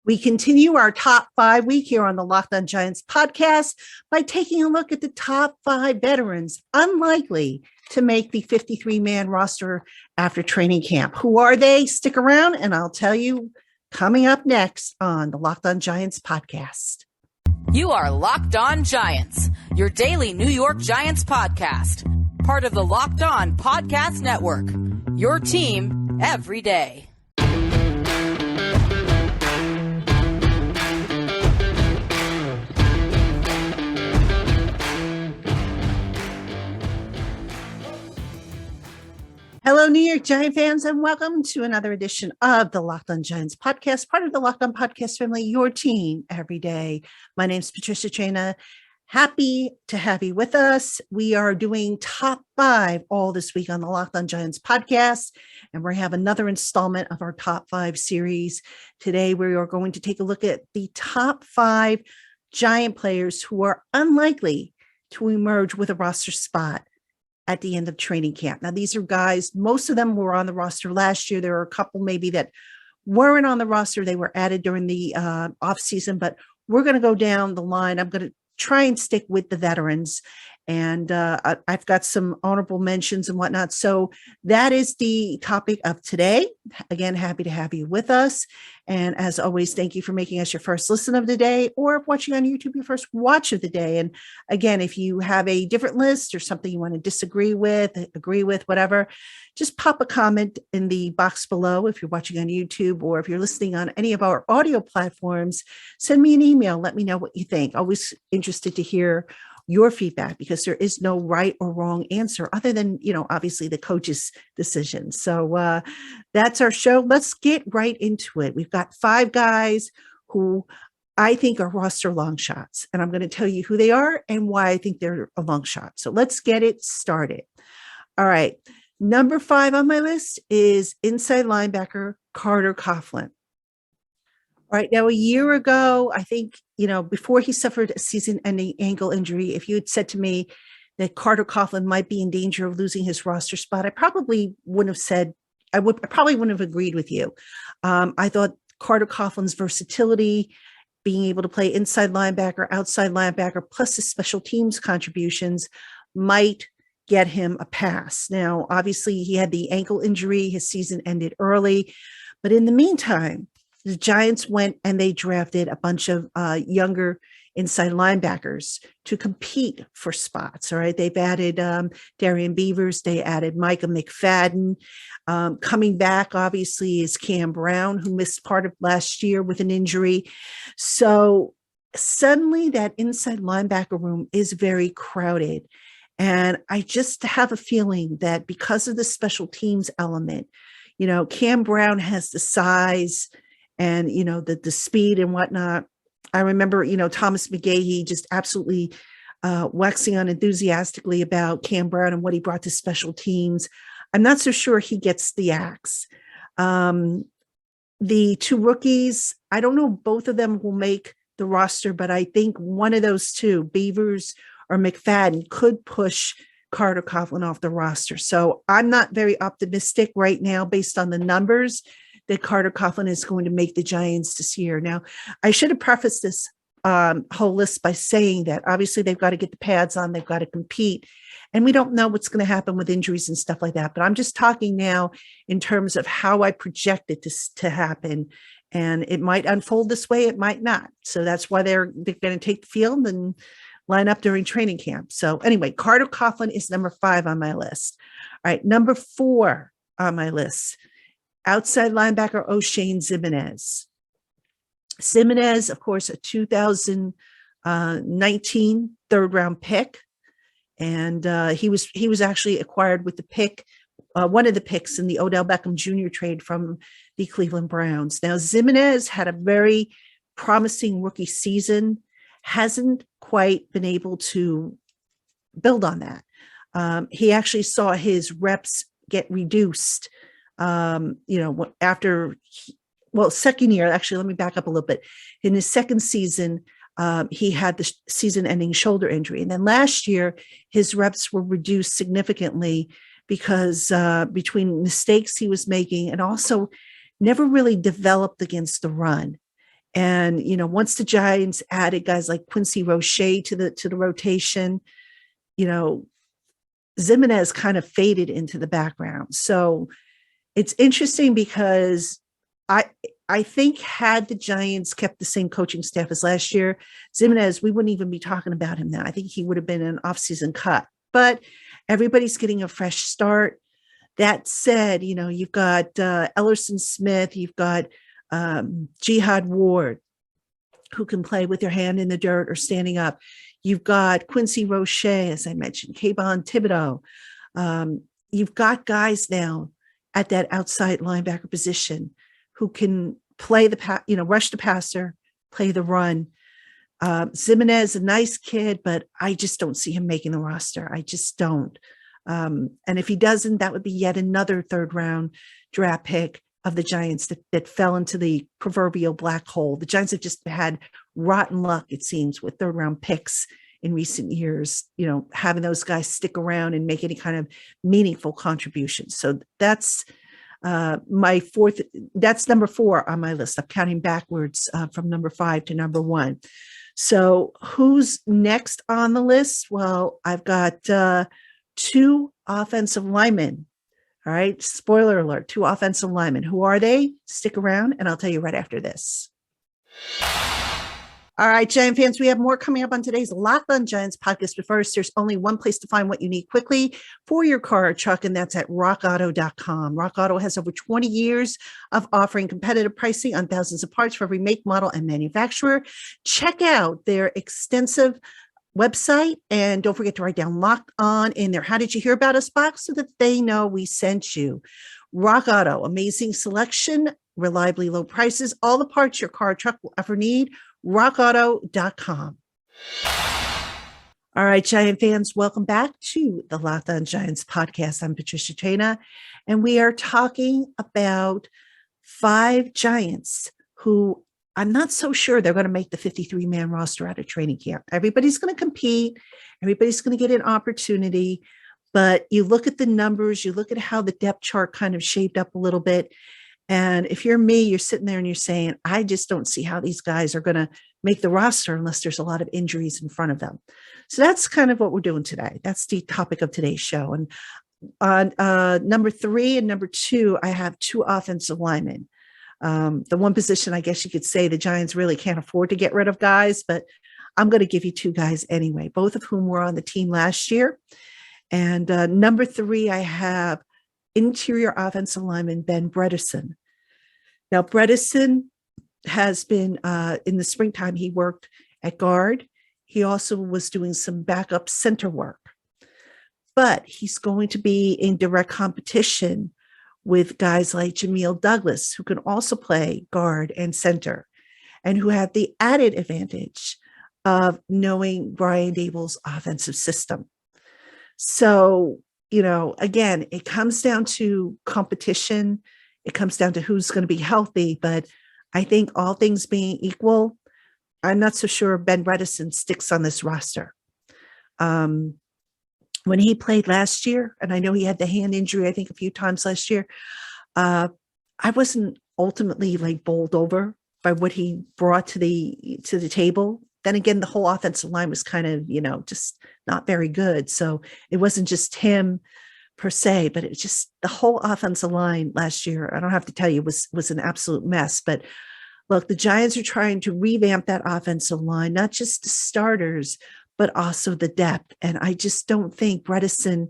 We continue our top 5 week here on the LockedOn Giants podcast by taking a look at the top 5 veterans unlikely to make the 53-man roster after training camp. Who are they? Stick around and I'll tell you coming up next on the LockedOn Giants podcast. You are Locked On Giants, your daily New York Giants podcast, part of the Locked On Podcast Network, your team every day. Hello, New York Giant fans, and welcome to another edition of the Locked On Giants podcast, part of the Locked On Podcast family, your team every day. My name's Patricia Traina. Happy to have you with us. We are doing top 5 all this week on the Locked On Giants podcast, and we have another installment of our top 5 series. Today, we are going to take a look at the top 5 Giant players who are unlikely to emerge with a roster spot at the end of training camp. Now, these are guys, most of them were on the roster last year. There are a couple maybe that weren't on the roster. They were added during the offseason, but we're going to go down the line. I'm going to try and stick with the veterans. And I've got some honorable mentions and whatnot. So that is the topic of today. Again, happy to have you with us. And as always, thank you for making us your first listen of the day, or watching on YouTube, your first watch of the day. And again, if you have a different list or something you want to disagree with, agree with, whatever, just pop a comment in the box below if you're watching on YouTube, or if you're listening on any of our audio platforms, send me an email. Let me know what you think. Always interested to hear your feedback, because there is no right or wrong answer other than, obviously the coach's decision. So that's our show. Let's get right into it. We've got 5 guys who I think are roster long shots, and I'm going to tell you who they are and why I think they're a long shot. So let's get it started. All right. Number 5 on my list is inside linebacker Carter Coughlin. All right. Now, a year ago, I think, before he suffered a season-ending ankle injury, if you had said to me that Carter Coughlin might be in danger of losing his roster spot, I probably wouldn't have agreed with you. I thought Carter Coughlin's versatility, being able to play inside linebacker, outside linebacker, plus his special teams contributions might get him a pass. Now, obviously, he had the ankle injury. His season ended early. But in the meantime, the Giants went and they drafted a bunch of younger inside linebackers to compete for spots. All right. They've added Darian Beavers. They added Micah McFadden. Coming back, obviously, is Cam Brown, who missed part of last year with an injury. So suddenly that inside linebacker room is very crowded. And I just have a feeling that because of the special teams element, Cam Brown has the size and, the speed and whatnot. I remember, Thomas McGahee just absolutely waxing on enthusiastically about Cam Brown and what he brought to special teams. I'm not so sure he gets the axe. The 2 rookies, I don't know, both of them will make the roster, but I think one of those 2, Beavers or McFadden, could push Carter Coughlin off the roster. So I'm not very optimistic right now based on the numbers that Carter Coughlin is going to make the Giants this year. Now, I should have prefaced this whole list by saying that obviously they've got to get the pads on, they've got to compete, and we don't know what's going to happen with injuries and stuff like that. But I'm just talking now in terms of how I project it to happen, and it might unfold this way, it might not. So that's why they're going to take the field and line up during training camp. So anyway, Carter Coughlin is number 5 on my list. All right, number 4 on my list, outside linebacker Oshane Ximines. Ximines, of course, a 2019 third-round pick, and he was actually acquired with the pick, one of the picks in the Odell Beckham Jr. trade from the Cleveland Browns. Now, Ximines had a very promising rookie season, hasn't quite been able to build on that. He actually saw his reps get reduced second year. Actually, let me back up a little bit. In his second season, he had the season-ending shoulder injury. And then last year, his reps were reduced significantly because between mistakes he was making and also never really developed against the run. And, once the Giants added guys like Quincy Roche to the rotation, ximines kind of faded into the background. So it's interesting because I think had the Giants kept the same coaching staff as last year, ximines, we wouldn't even be talking about him now. I think he would have been an offseason cut. But everybody's getting a fresh start. That said, you've got Ellerson Smith, you've got Jihad Ward, who can play with their hand in the dirt or standing up. You've got Quincy Roche, as I mentioned, Kayvon Thibodeau. You've got guys now at that outside linebacker position who can play rush the passer, play the run. Ximines, a nice kid, but I just don't see him making the roster. I just don't. And if he doesn't, that would be yet another third round draft pick of the Giants that fell into the proverbial black hole. The Giants have just had rotten luck, it seems, with third round picks in recent years, having those guys stick around and make any kind of meaningful contributions. So that's that's number 4 on my list. I'm counting backwards from number 5 to number 1. So who's next on the list? Well, I've got 2 offensive linemen. All right. Spoiler alert, 2 offensive linemen. Who are they? Stick around and I'll tell you right after this. All right, Giant fans, we have more coming up on today's LockedOn Giants podcast. But first, there's only one place to find what you need quickly for your car or truck, and that's at rockauto.com. Rock Auto has over 20 years of offering competitive pricing on thousands of parts for every make, model, and manufacturer. Check out their extensive website, and don't forget to write down Locked On in their How Did You Hear About Us box so that they know we sent you. Rock Auto, amazing selection, reliably low prices, all the parts your car or truck will ever need. rockauto.com. All right, Giant fans, welcome back to the LockedOn Giants podcast. I'm Patricia Traina, and we are talking about 5 Giants who I'm not so sure they're going to make the 53-man roster out of training camp. Everybody's going to compete. Everybody's going to get an opportunity. But you look at the numbers, you look at how the depth chart kind of shaped up a little bit. And if you're me, you're sitting there and you're saying, I just don't see how these guys are going to make the roster unless there's a lot of injuries in front of them. So that's kind of what we're doing today. That's the topic of today's show. And on number 3 and number 2, I have 2 offensive linemen. The one position, I guess you could say the Giants really can't afford to get rid of guys, but I'm going to give you 2 guys anyway, both of whom were on the team last year. And number 3, I have interior offensive lineman Ben Bredeson. Now, Bredeson has been, in the springtime, he worked at guard. He also was doing some backup center work. But he's going to be in direct competition with guys like Jamil Douglas, who can also play guard and center, and who have the added advantage of knowing Brian Daboll's offensive system. So, again, it comes down to competition. It comes down to who's going to be healthy. But I think all things being equal, I'm not so sure Ben Bredeson sticks on this roster. When he played last year, and I know he had the hand injury, I think a few times last year, I wasn't ultimately bowled over by what he brought to the table. Then again, the whole offensive line was kind of, just not very good. So it wasn't just him per se, but it was just the whole offensive line last year. I don't have to tell you, was an absolute mess. But look, the Giants are trying to revamp that offensive line, not just the starters, but also the depth. And I just don't think Bredeson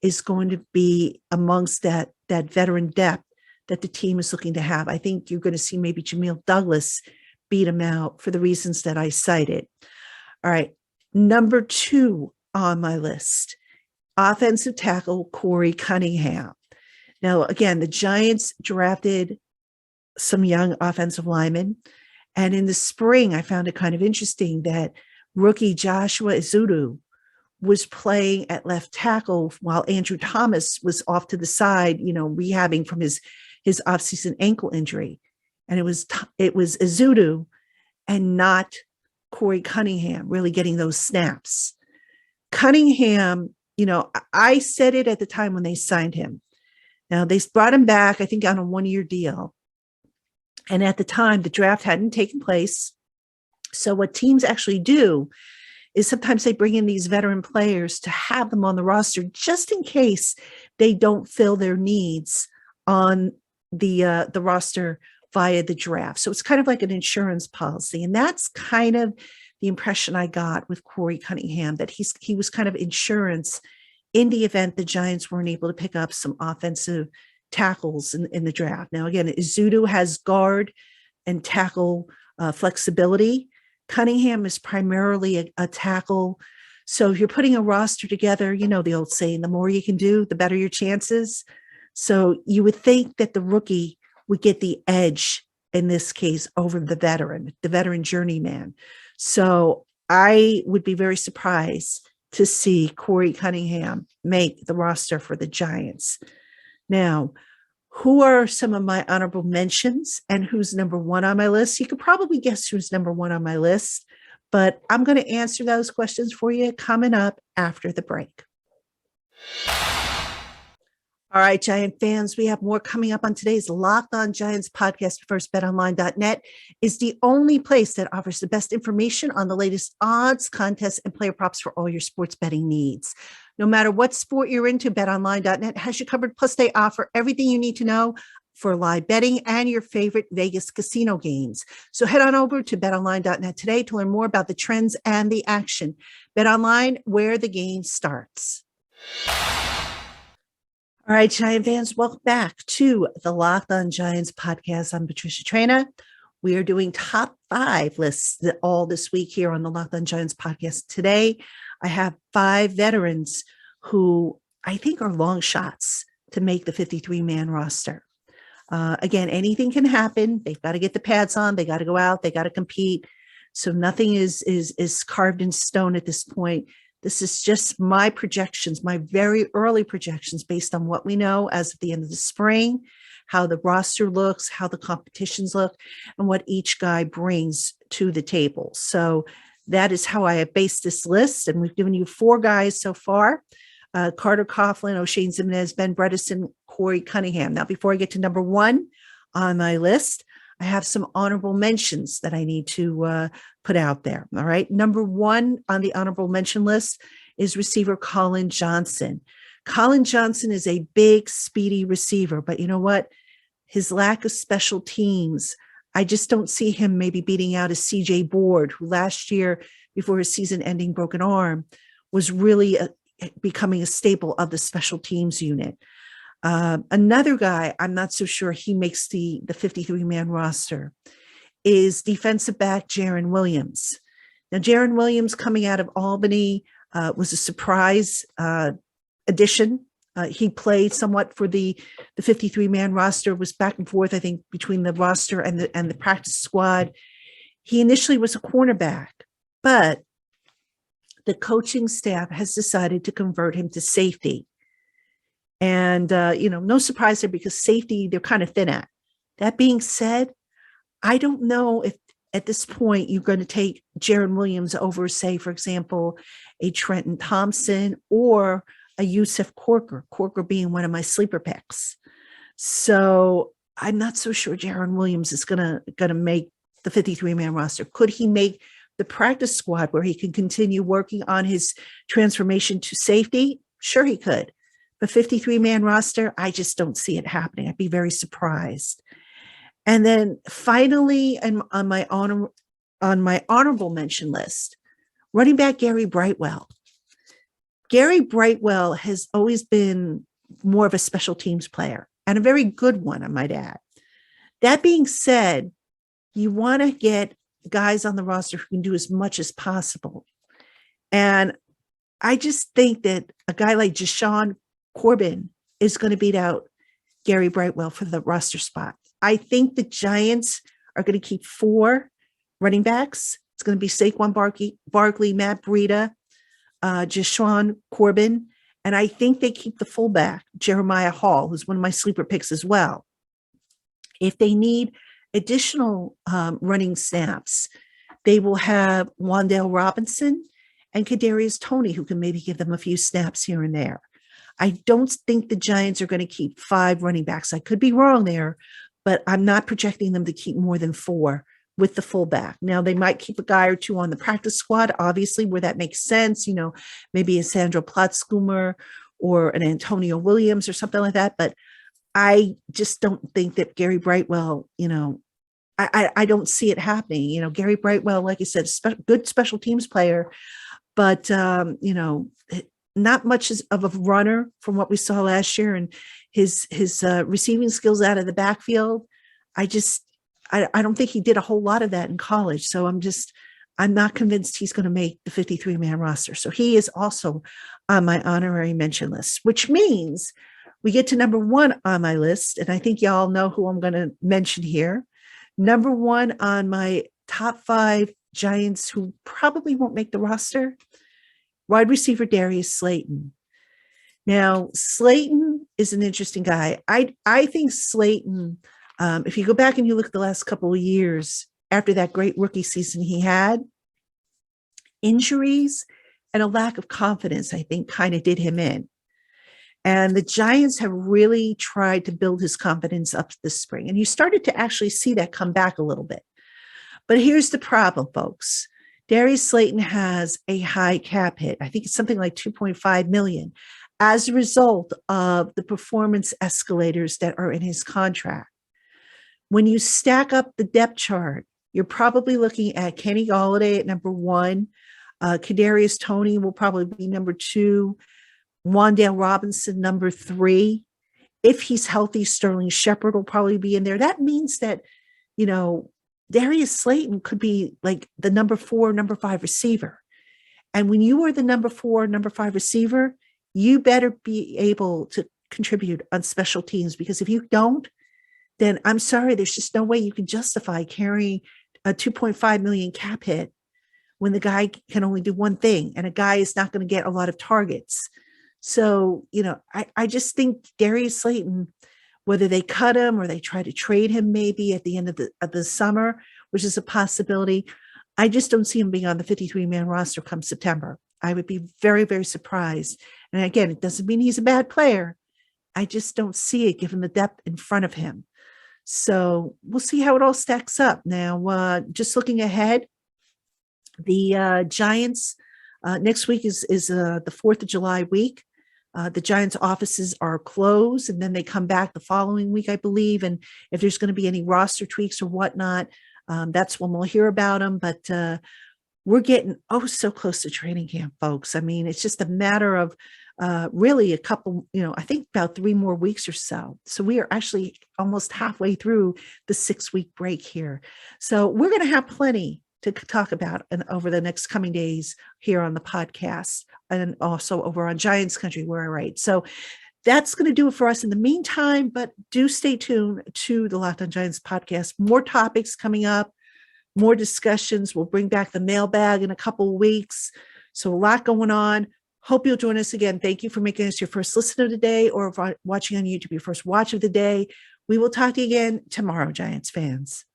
is going to be amongst that veteran depth that the team is looking to have. I think you're going to see maybe Jamil Douglas beat him out for the reasons that I cited. All right. Number 2 on my list, offensive tackle Corey Cunningham. Now, again, the Giants drafted some young offensive linemen. And in the spring, I found it kind of interesting that rookie Joshua Ezeudu was playing at left tackle while Andrew Thomas was off to the side, rehabbing from his offseason ankle injury. And it was Ezeudu and not Corey Cunningham really getting those snaps. Cunningham, I said it at the time when they signed him. Now, they brought him back, I think, on a 1-year deal. And at the time, the draft hadn't taken place. So what teams actually do is sometimes they bring in these veteran players to have them on the roster just in case they don't fill their needs on the roster via the draft. So it's kind of like an insurance policy. And that's kind of the impression I got with Corey Cunningham, that he was kind of insurance in the event the Giants weren't able to pick up some offensive tackles in the draft. Now, again, Izzudu has guard and tackle flexibility. Cunningham is primarily a tackle. So if you're putting a roster together, you know the old saying, the more you can do, the better your chances. So you would think that the rookie would get the edge in this case over the veteran journeyman. So I would be very surprised to see Corey Cunningham make the roster for the Giants. Now, who are some of my honorable mentions and who's number one on my list? You could probably guess who's number one on my list, but I'm going to answer those questions for you coming up after the break. All right, Giant fans, we have more coming up on today's Locked On Giants podcast. First, BetOnline.net is the only place that offers the best information on the latest odds, contests, and player props for all your sports betting needs. No matter what sport you're into, BetOnline.net has you covered. Plus, they offer everything you need to know for live betting and your favorite Vegas casino games. So head on over to BetOnline.net today to learn more about the trends and the action. BetOnline, where the game starts. All right, Giant fans, welcome back to the Locked On Giants podcast. I'm Patricia Traina. We are doing top 5 lists all this week here on the Locked On Giants podcast. Today, I have 5 veterans who I think are long shots to make the 53-man roster. Again, anything can happen. They've got to get the pads on. They got to go out. They got to compete. So nothing is carved in stone at this point. This is just my projections, my very early projections based on what we know as of the end of the spring, how the roster looks, how the competitions look, and what each guy brings to the table. So that is how I have based this list. And we've given you 4 guys so far: Carter Coughlin, O'Shane Ximines, Ben Bredeson, Corey Cunningham. Now, before I get to number 1 on my list, I have some honorable mentions that I need to put out there. All right. Number 1 on the honorable mention list is receiver Collin Johnson. Collin Johnson is a big, speedy receiver, but you know what? His lack of special teams, I just don't see him maybe beating out a CJ Board, who last year, before his season-ending broken arm, was really becoming a staple of the special teams unit. Another guy, I'm not so sure he makes the 53-man roster, is defensive back Jarren Williams. Now, Jarren Williams, coming out of Albany, was a surprise addition. He played somewhat for the 53-man roster, was back and forth, I think, between the roster and the practice squad. He initially was a cornerback, but the coaching staff has decided to convert him to safety. And, no surprise there, because safety, they're kind of thin at. That being said, I don't know if at this point you're going to take Jarren Williams over, say, for example, a Trenton Thompson or a Yusuf Corker being one of my sleeper picks. So I'm not so sure Jarren Williams is going to make the 53-man roster. Could he make the practice squad where he can continue working on his transformation to safety? Sure, he could. The 53-man roster, I just don't see it happening. I'd be very surprised. And then finally, on my honorable mention list, running back Gary Brightwell. Gary Brightwell has always been more of a special teams player, and a very good one, I might add. That being said, you want to get guys on the roster who can do as much as possible. And I just think that a guy like Jashawn Corbin is going to beat out Gary Brightwell for the roster spot. I think the Giants are going to keep 4 running backs. It's going to be Saquon Barkley, Matt Breida, Jashawn Corbin, and I think they keep the fullback, Jeremiah Hall, who's one of my sleeper picks as well. If they need additional running snaps, they will have Wan'Dale Robinson and Kadarius Toney, who can maybe give them a few snaps here and there. I don't think the Giants are going to keep 5 running backs. I could be wrong there, but I'm not projecting them to keep more than 4 with the fullback. Now they might keep a guy or 2 on the practice squad, obviously, where that makes sense, maybe a Sandro Platzschumer or an Antonio Williams or something like that. But I just don't think that Gary Brightwell, I don't see it happening. Gary Brightwell, like I said, good special teams player, but not much of a runner from what we saw last year, and his receiving skills out of the backfield. I don't think he did a whole lot of that in college. So I'm not convinced he's going to make the 53-man roster. So he is also on my honorary mention list, which means we get to number 1 on my list. And I think y'all know who I'm going to mention here. Number 1 on my top 5 Giants who probably won't make the roster, wide receiver Darius Slayton. Now, Slayton is an interesting guy. I think Slayton, if you go back and you look at the last couple of years after that great rookie season he had, injuries and a lack of confidence, I think, kind of did him in. And the Giants have really tried to build his confidence up this spring. And you started to actually see that come back a little bit. But here's the problem, folks. Darius Slayton has a high cap hit. I think it's something like $2.5 million as a result of the performance escalators that are in his contract. When you stack up the depth chart, you're probably looking at Kenny Golladay at number 1. Kadarius Toney will probably be number 2. Wan'Dale Robinson, number 3. If he's healthy, Sterling Shepard will probably be in there. That means that, Darius Slayton could be like the number 4, number 5 receiver. And when you are the number 4, number 5 receiver, you better be able to contribute on special teams, because if you don't, then I'm sorry, there's just no way you can justify carrying a $2.5 million cap hit when the guy can only do one thing and a guy is not going to get a lot of targets. So, I just think Darius Slayton, whether they cut him or they try to trade him maybe at the end of the summer, which is a possibility, I just don't see him being on the 53-man roster come September. I would be very, very surprised. And again, it doesn't mean he's a bad player. I just don't see it given the depth in front of him. So we'll see how it all stacks up. Now, just looking ahead, the Giants, next week is the 4th of July week. The Giants offices are closed, and then they come back the following week, I believe. And if there's going to be any roster tweaks or whatnot, that's when we'll hear about them. But we're getting so close to training camp, folks. I mean, it's just a matter of really a couple, I think about 3 more weeks or so. So we are actually almost halfway through the 6-week break here. So we're going to have plenty to talk about over the next coming days here on the podcast, and also over on Giants Country where I write. So that's going to do it for us in the meantime, but do stay tuned to the LockedOn Giants podcast. More topics coming up, more discussions. We'll bring back the mailbag in a couple of weeks. So a lot going on. Hope you'll join us again. Thank you for making us your first listen of the day, or watching on YouTube, your first watch of the day. We will talk to you again tomorrow, Giants fans.